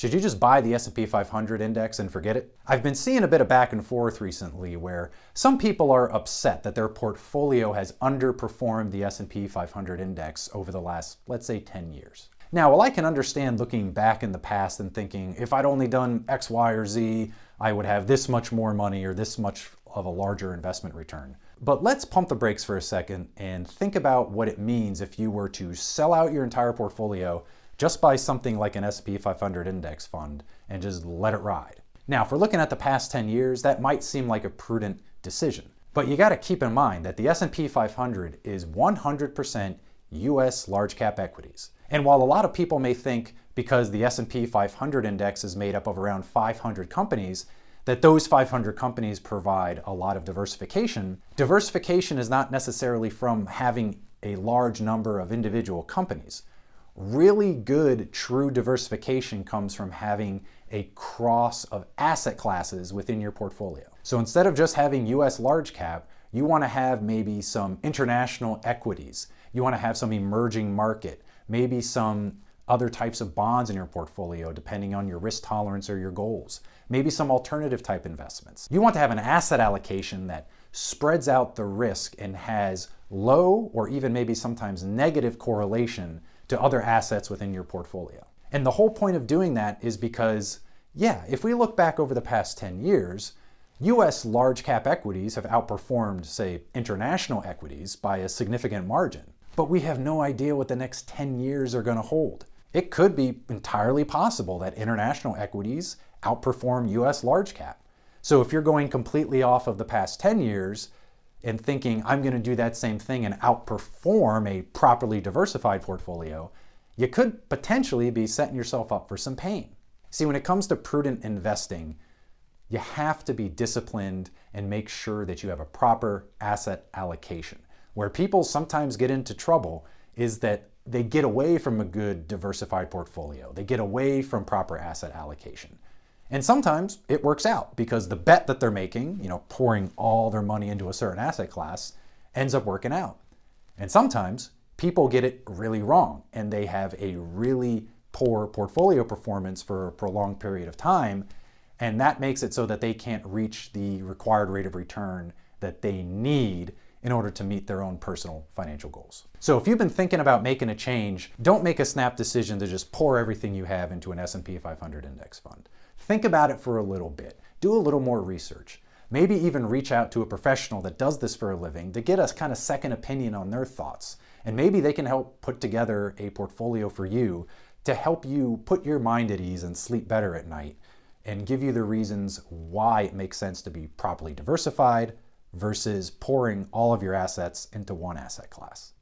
Should you just buy the S&P 500 index and forget it? I've been seeing a bit of back and forth recently where some people are upset that their portfolio has underperformed the S&P 500 index over the last, let's say, 10 years. Now, while I can understand looking back in the past and thinking, if I'd only done X, Y, or Z, I would have this much more money or this much of a larger investment return. But let's pump the brakes for a second and think about what it means if you were to sell out your entire portfolio just buy something like an S&P 500 index fund and just let it ride. Now, if we're looking at the past 10 years, that might seem like a prudent decision. But you gotta keep in mind that the S&P 500 is 100% US large cap equities. And while a lot of people may think because the S&P 500 index is made up of around 500 companies, that those 500 companies provide a lot of diversification, diversification is not necessarily from having a large number of individual companies. Really good, true diversification comes from having a cross of asset classes within your portfolio. So instead of just having US large cap, you want to have maybe some international equities. You want to have some emerging market, maybe some other types of bonds in your portfolio, depending on your risk tolerance or your goals. Maybe some alternative type investments. You want to have an asset allocation that spreads out the risk and has low or even maybe sometimes negative correlation to other assets within your portfolio. And the whole point of doing that is because, yeah, if we look back over the past 10 years, US large cap equities have outperformed, say, international equities by a significant margin. But we have no idea what the next 10 years are going to hold. It could be entirely possible that international equities outperform US large cap. So if you're going completely off of the past 10 years, and thinking I'm going to do that same thing and outperform a properly diversified portfolio, you could potentially be setting yourself up for some pain. See, when it comes to prudent investing, you have to be disciplined and make sure that you have a proper asset allocation. Where people sometimes get into trouble is that they get away from a good diversified portfolio. They get away from proper asset allocation. And sometimes it works out because the bet that they're making, pouring all their money into a certain asset class, ends up working out. And sometimes people get it really wrong and they have a really poor portfolio performance for a prolonged period of time. And that makes it so that they can't reach the required rate of return that they need in order to meet their own personal financial goals. So if you've been thinking about making a change, don't make a snap decision to just pour everything you have into an S&P 500 index fund. Think about it for a little bit. Do a little more research. Maybe even reach out to a professional that does this for a living to get a kind of second opinion on their thoughts. And maybe they can help put together a portfolio for you to help you put your mind at ease and sleep better at night and give you the reasons why it makes sense to be properly diversified versus pouring all of your assets into one asset class.